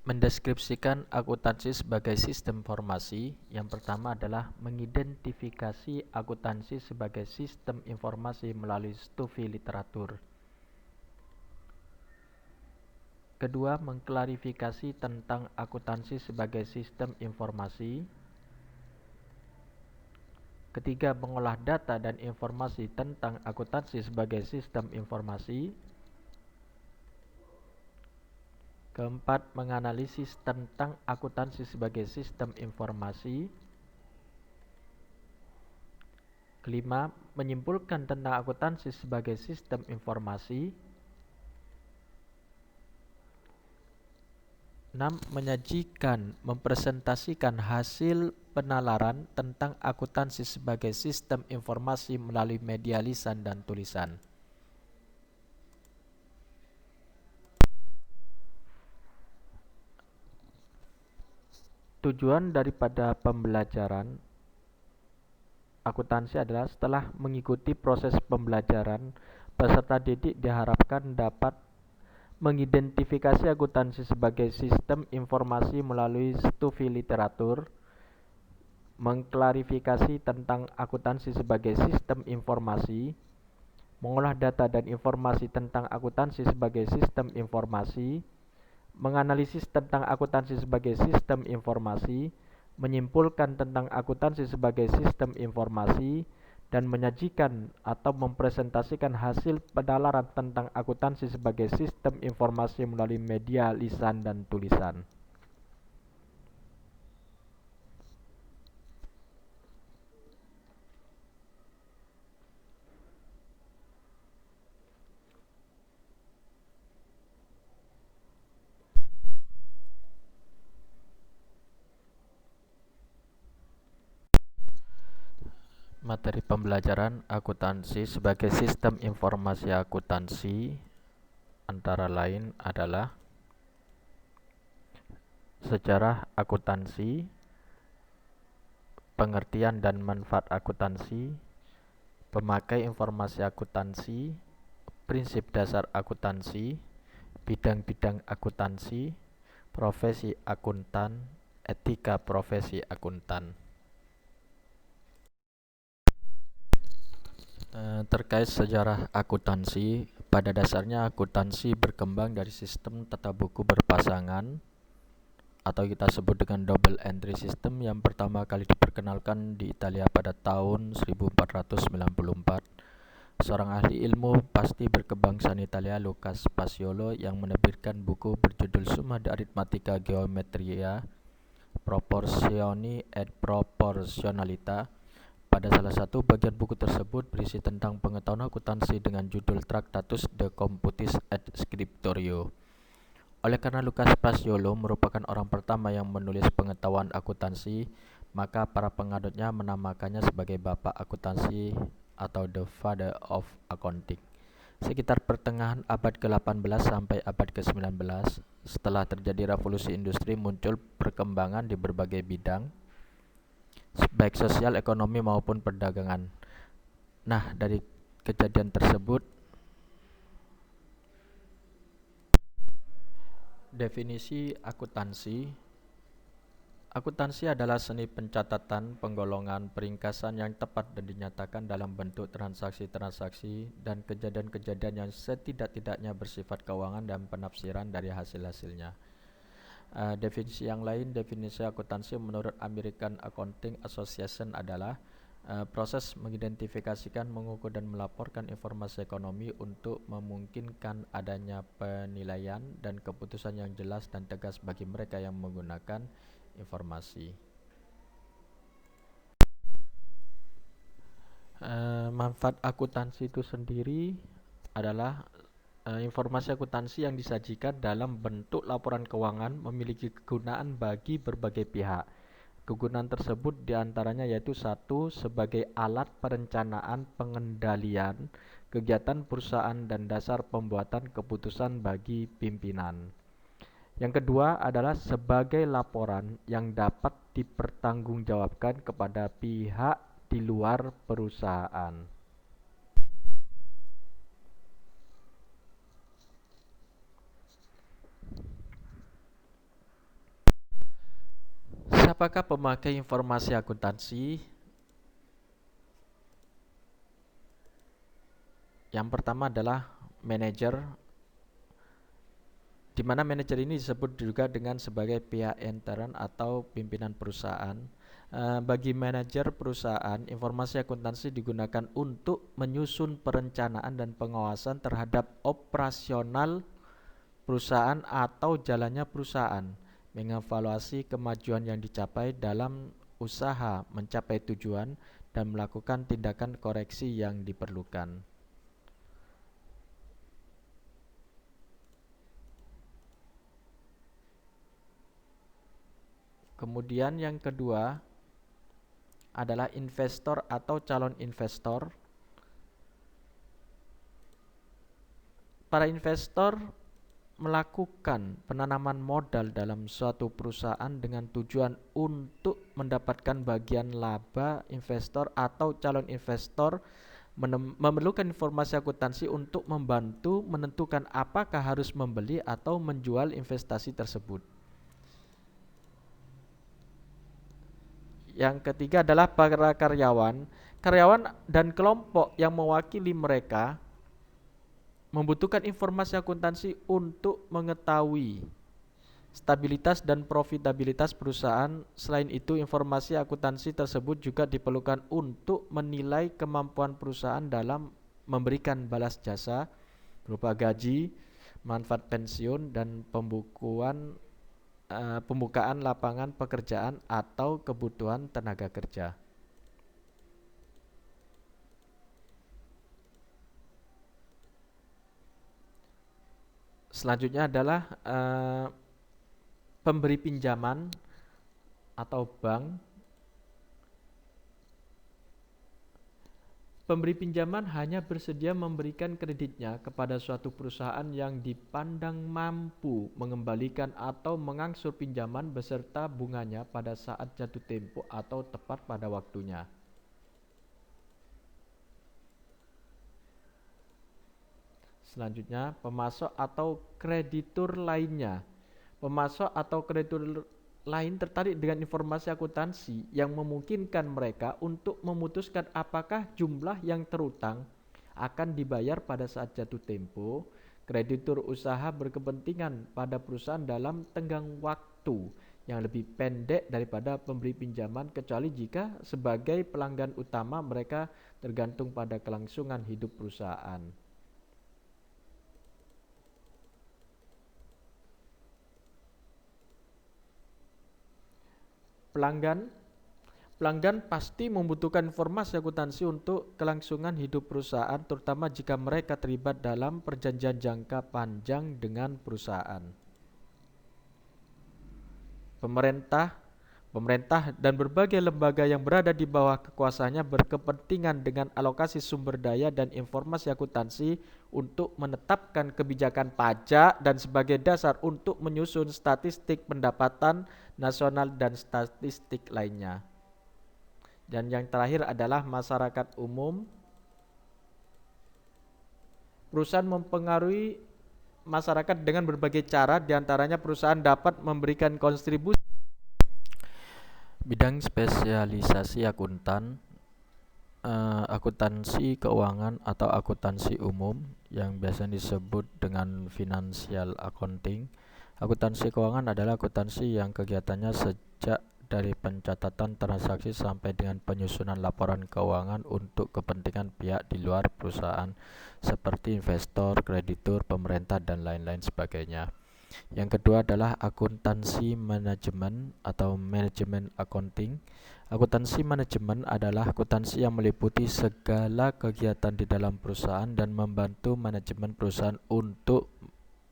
Mendeskripsikan akuntansi sebagai sistem informasi, yang pertama adalah mengidentifikasi akuntansi sebagai sistem informasi melalui studi literatur. Kedua, mengklarifikasi tentang akuntansi sebagai sistem informasi. Ketiga, mengolah data dan informasi tentang akuntansi sebagai sistem informasi. Keempat, menganalisis tentang akuntansi sebagai sistem informasi. Kelima, menyimpulkan tentang akuntansi sebagai sistem informasi. 6. Menyajikan, mempresentasikan hasil penalaran tentang akuntansi sebagai sistem informasi melalui media lisan dan tulisan. Tujuan daripada pembelajaran akuntansi adalah setelah mengikuti proses pembelajaran, peserta didik diharapkan dapat mengidentifikasi akuntansi sebagai sistem informasi melalui studi literatur, mengklarifikasi tentang akuntansi sebagai sistem informasi, mengolah data dan informasi tentang akuntansi sebagai sistem informasi, menganalisis tentang akuntansi sebagai sistem informasi, menyimpulkan tentang akuntansi sebagai sistem informasi, dan menyajikan atau mempresentasikan hasil penalaran tentang akuntansi sebagai sistem informasi melalui media lisan dan tulisan. Materi pembelajaran akuntansi sebagai sistem informasi akuntansi antara lain adalah sejarah akuntansi, pengertian dan manfaat akuntansi, pemakai informasi akuntansi, prinsip dasar akuntansi, bidang-bidang akuntansi, profesi akuntan, etika profesi akuntan. Terkait sejarah akuntansi, pada dasarnya akuntansi berkembang dari sistem tata buku berpasangan atau kita sebut dengan double entry system yang pertama kali diperkenalkan di Italia pada tahun 1494. Seorang ahli ilmu pasti berbangsa Italia, Lucas Paciolo, yang menerbitkan buku berjudul Summa de Arithmetica Geometria Proportioni et Proportionalita. Pada salah satu bagian buku tersebut berisi tentang pengetahuan akuntansi dengan judul Tractatus de Computis et Scriptorio. Oleh karena Lucas Paciolo merupakan orang pertama yang menulis pengetahuan akuntansi, maka para penganutnya menamakannya sebagai Bapak Akuntansi atau The Father of Accounting. Sekitar pertengahan abad ke-18 sampai abad ke-19, setelah terjadi revolusi industri, muncul perkembangan di berbagai bidang, baik sosial, ekonomi maupun perdagangan. Nah, dari kejadian tersebut, definisi akuntansi. Akuntansi adalah seni pencatatan, penggolongan, peringkasan yang tepat dan dinyatakan dalam bentuk transaksi-transaksi dan kejadian-kejadian yang setidak-tidaknya bersifat keuangan dan penafsiran dari hasil-hasilnya. Definisi yang lain, definisi akuntansi menurut American Accounting Association adalah proses mengidentifikasikan, mengukur dan melaporkan informasi ekonomi untuk memungkinkan adanya penilaian dan keputusan yang jelas dan tegas bagi mereka yang menggunakan informasi. Manfaat akuntansi itu sendiri adalah informasi akuntansi yang disajikan dalam bentuk laporan keuangan memiliki kegunaan bagi berbagai pihak. Kegunaan tersebut diantaranya yaitu 1. Sebagai alat perencanaan pengendalian kegiatan perusahaan dan dasar pembuatan keputusan bagi pimpinan. Yang kedua adalah sebagai laporan yang dapat dipertanggungjawabkan kepada pihak di luar perusahaan. Siapakah pemakai informasi akuntansi? Yang pertama adalah manajer, di mana manajer ini disebut juga dengan sebagai pihak intern atau pimpinan perusahaan. Bagi manajer perusahaan, informasi akuntansi digunakan untuk menyusun perencanaan dan pengawasan terhadap operasional perusahaan atau jalannya perusahaan, mengevaluasi kemajuan yang dicapai dalam usaha mencapai tujuan, dan melakukan tindakan koreksi yang diperlukan. Kemudian yang kedua adalah investor atau calon investor. Para investor melakukan penanaman modal dalam suatu perusahaan dengan tujuan untuk mendapatkan bagian laba. Investor atau calon investor memerlukan informasi akuntansi untuk membantu menentukan apakah harus membeli atau menjual investasi tersebut. Yang ketiga adalah para karyawan. Karyawan dan kelompok yang mewakili mereka membutuhkan informasi akuntansi untuk mengetahui stabilitas dan profitabilitas perusahaan. Selain itu, informasi akuntansi tersebut juga diperlukan untuk menilai kemampuan perusahaan dalam memberikan balas jasa berupa gaji, manfaat pensiun, dan pembukaan lapangan pekerjaan atau kebutuhan tenaga kerja. Selanjutnya adalah pemberi pinjaman atau bank. Pemberi pinjaman hanya bersedia memberikan kreditnya kepada suatu perusahaan yang dipandang mampu mengembalikan atau mengangsur pinjaman beserta bunganya pada saat jatuh tempo atau tepat pada waktunya. Selanjutnya, pemasok atau kreditur lainnya. Pemasok atau kreditur lain tertarik dengan informasi akuntansi yang memungkinkan mereka untuk memutuskan apakah jumlah yang terutang akan dibayar pada saat jatuh tempo. Kreditur usaha berkepentingan pada perusahaan dalam tenggang waktu yang lebih pendek daripada pemberi pinjaman, kecuali jika sebagai pelanggan utama mereka tergantung pada kelangsungan hidup perusahaan. Pelanggan pasti membutuhkan informasi akuntansi untuk kelangsungan hidup perusahaan, terutama jika mereka terlibat dalam perjanjian jangka panjang dengan perusahaan. Pemerintah dan berbagai lembaga yang berada di bawah kekuasaannya berkepentingan dengan alokasi sumber daya dan informasi akuntansi untuk menetapkan kebijakan pajak dan sebagai dasar untuk menyusun statistik pendapatan nasional dan statistik lainnya. Dan yang terakhir adalah masyarakat umum. Perusahaan mempengaruhi masyarakat dengan berbagai cara, diantaranya perusahaan dapat memberikan kontribusi. Bidang spesialisasi akuntan, akuntansi keuangan atau akuntansi umum yang biasa disebut dengan financial accounting. Akuntansi keuangan adalah akuntansi yang kegiatannya sejak dari pencatatan transaksi sampai dengan penyusunan laporan keuangan untuk kepentingan pihak di luar perusahaan seperti investor, kreditur, pemerintah, dan lain-lain sebagainya. Yang kedua adalah akuntansi manajemen atau manajemen accounting. Akuntansi manajemen adalah akuntansi yang meliputi segala kegiatan di dalam perusahaan dan membantu manajemen perusahaan untuk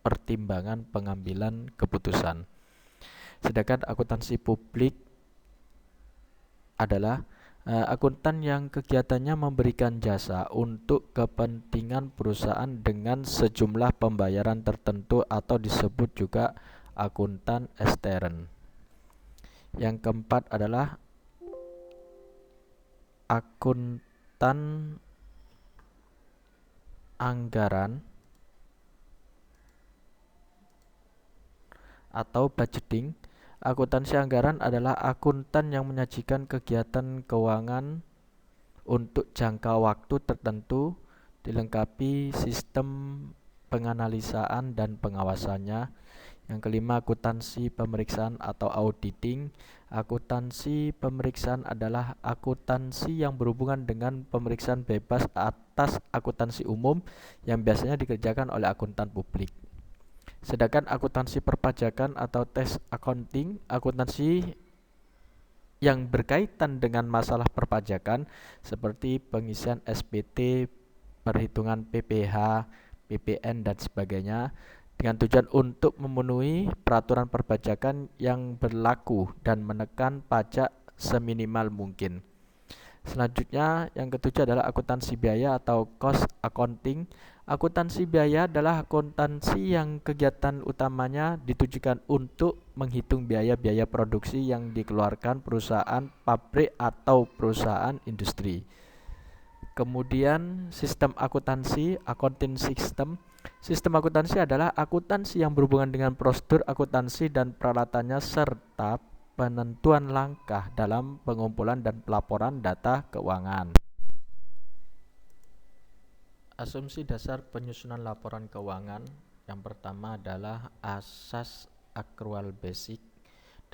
pertimbangan pengambilan keputusan. Sedangkan akuntansi publik adalah akuntan yang kegiatannya memberikan jasa untuk kepentingan perusahaan dengan sejumlah pembayaran tertentu atau disebut juga akuntan ekstern. Yang keempat adalah akuntan anggaran atau budgeting. Akuntansi anggaran adalah akuntan yang menyajikan kegiatan keuangan untuk jangka waktu tertentu, dilengkapi sistem penganalisaan dan pengawasannya. Yang kelima, akuntansi pemeriksaan atau auditing. Akuntansi pemeriksaan adalah akuntansi yang berhubungan dengan pemeriksaan bebas atas akuntansi umum yang biasanya dikerjakan oleh akuntan publik. Sedangkan akuntansi perpajakan atau tax accounting, akuntansi yang berkaitan dengan masalah perpajakan seperti pengisian SPT, perhitungan PPh, PPN dan sebagainya, dengan tujuan untuk memenuhi peraturan perpajakan yang berlaku dan menekan pajak seminimal mungkin. Selanjutnya, yang ketujuh adalah akuntansi biaya atau cost accounting. Akuntansi biaya adalah akuntansi yang kegiatan utamanya ditujukan untuk menghitung biaya-biaya produksi yang dikeluarkan perusahaan pabrik atau perusahaan industri. Kemudian sistem akuntansi, accounting system. Sistem akuntansi adalah akuntansi yang berhubungan dengan prosedur akuntansi dan peralatannya serta penentuan langkah dalam pengumpulan dan pelaporan data keuangan. Asumsi dasar penyusunan laporan keuangan yang pertama adalah asas akrual basic.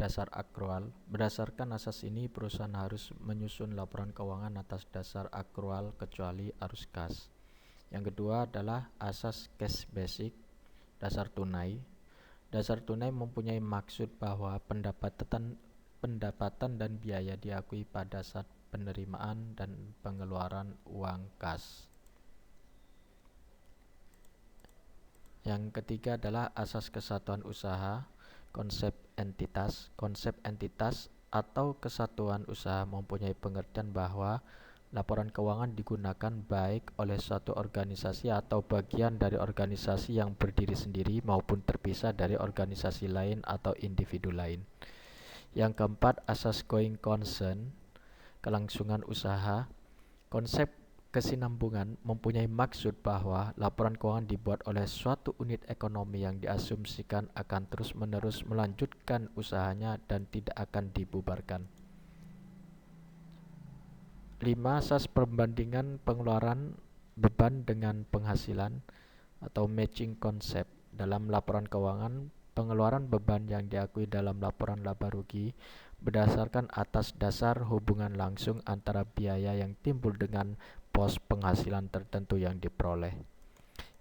Dasar akrual. Berdasarkan asas ini, perusahaan harus menyusun laporan keuangan atas dasar akrual kecuali arus kas. Yang kedua adalah asas cash basic, dasar tunai. Dasar tunai mempunyai maksud bahwa pendapatan dan biaya diakui pada saat penerimaan dan pengeluaran uang kas. Yang ketiga adalah asas kesatuan usaha, konsep entitas. Konsep entitas atau kesatuan usaha mempunyai pengertian bahwa laporan keuangan digunakan baik oleh suatu organisasi atau bagian dari organisasi yang berdiri sendiri maupun terpisah dari organisasi lain atau individu lain. Yang keempat, asas going concern, kelangsungan usaha. Konsep kesinambungan mempunyai maksud bahwa laporan keuangan dibuat oleh suatu unit ekonomi yang diasumsikan akan terus-menerus melanjutkan usahanya dan tidak akan dibubarkan. 5. Asas perbandingan pengeluaran beban dengan penghasilan atau matching concept. Dalam laporan keuangan, pengeluaran beban yang diakui dalam laporan laba rugi berdasarkan atas dasar hubungan langsung antara biaya yang timbul dengan pos penghasilan tertentu yang diperoleh.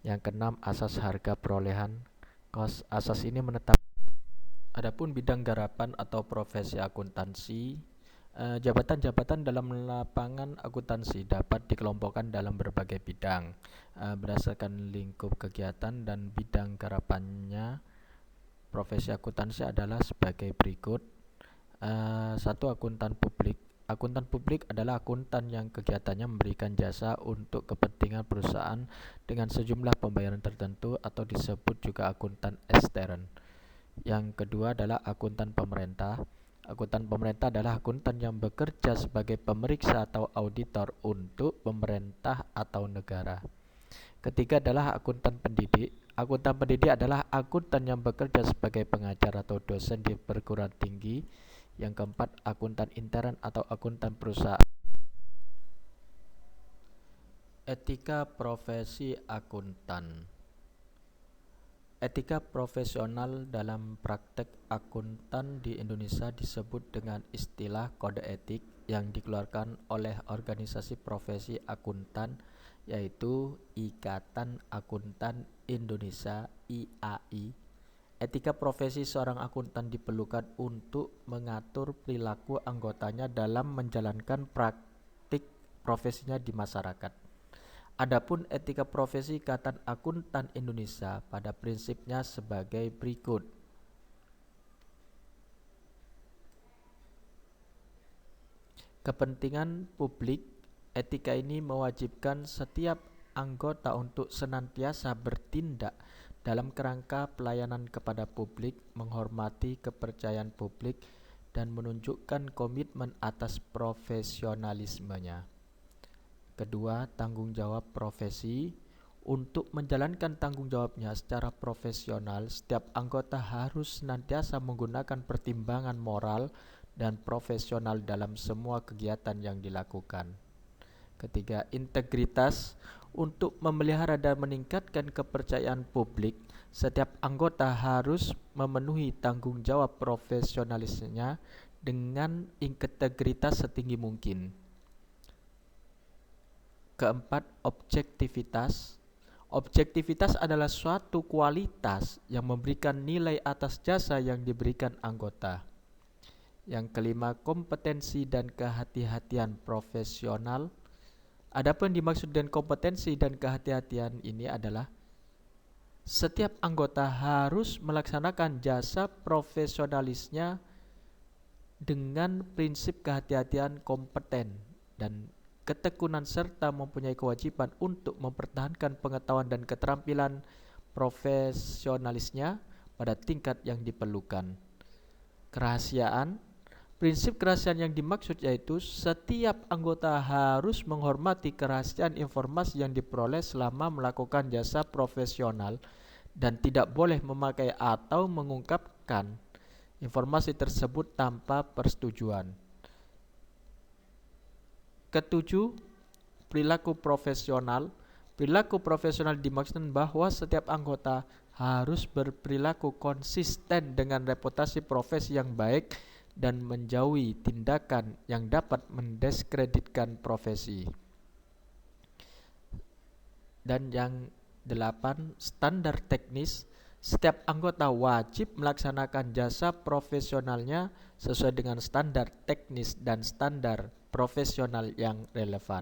Yang keenam, asas harga perolehan cost. Asas ini menetapkan adapun bidang garapan atau profesi akuntansi, jabatan-jabatan dalam lapangan akuntansi dapat dikelompokkan dalam berbagai bidang berdasarkan lingkup kegiatan dan bidang garapannya. Profesi akuntansi adalah sebagai berikut. 1. Akuntan publik. Akuntan publik adalah akuntan yang kegiatannya memberikan jasa untuk kepentingan perusahaan dengan sejumlah pembayaran tertentu atau disebut juga akuntan ekstern. Yang kedua adalah akuntan pemerintah. Akuntan pemerintah adalah akuntan yang bekerja sebagai pemeriksa atau auditor untuk pemerintah atau negara. Ketiga adalah akuntan pendidik. Akuntan pendidik adalah akuntan yang bekerja sebagai pengajar atau dosen di perguruan tinggi. Yang keempat, akuntan intern atau akuntan perusahaan. Etika profesi akuntan. Etika profesional dalam praktek akuntan di Indonesia disebut dengan istilah kode etik yang dikeluarkan oleh organisasi profesi akuntan, yaitu Ikatan Akuntan Indonesia (IAI). Etika profesi seorang akuntan diperlukan untuk mengatur perilaku anggotanya dalam menjalankan praktik profesinya di masyarakat. Adapun etika profesi Ikatan Akuntan Indonesia pada prinsipnya sebagai berikut. Kepentingan publik. Etika ini mewajibkan setiap anggota untuk senantiasa bertindak dalam kerangka pelayanan kepada publik, menghormati kepercayaan publik, dan menunjukkan komitmen atas profesionalismenya. Kedua, tanggung jawab profesi. Untuk menjalankan tanggung jawabnya secara profesional, setiap anggota harus senantiasa menggunakan pertimbangan moral dan profesional dalam semua kegiatan yang dilakukan. Ketiga, integritas. Untuk memelihara dan meningkatkan kepercayaan publik, setiap anggota harus memenuhi tanggung jawab profesionalisnya dengan integritas setinggi mungkin. Keempat, objektivitas. Objektivitas adalah suatu kualitas yang memberikan nilai atas jasa yang diberikan anggota. Yang kelima, kompetensi dan kehati-hatian profesional. Adapun dimaksud dengan kompetensi dan kehati-hatian ini adalah setiap anggota harus melaksanakan jasa profesionalisnya dengan prinsip kehati-hatian kompeten dan ketekunan serta mempunyai kewajiban untuk mempertahankan pengetahuan dan keterampilan profesionalisnya pada tingkat yang diperlukan. Kerahasiaan. Prinsip kerahasiaan yang dimaksud yaitu setiap anggota harus menghormati kerahasiaan informasi yang diperoleh selama melakukan jasa profesional dan tidak boleh memakai atau mengungkapkan informasi tersebut tanpa persetujuan. Ketujuh, perilaku profesional. Perilaku profesional dimaksudkan bahwa setiap anggota harus berperilaku konsisten dengan reputasi profesi yang baik dan menjauhi tindakan yang dapat mendiskreditkan profesi. Dan yang 8, standar teknis. Setiap anggota wajib melaksanakan jasa profesionalnya sesuai dengan standar teknis dan standar profesional yang relevan.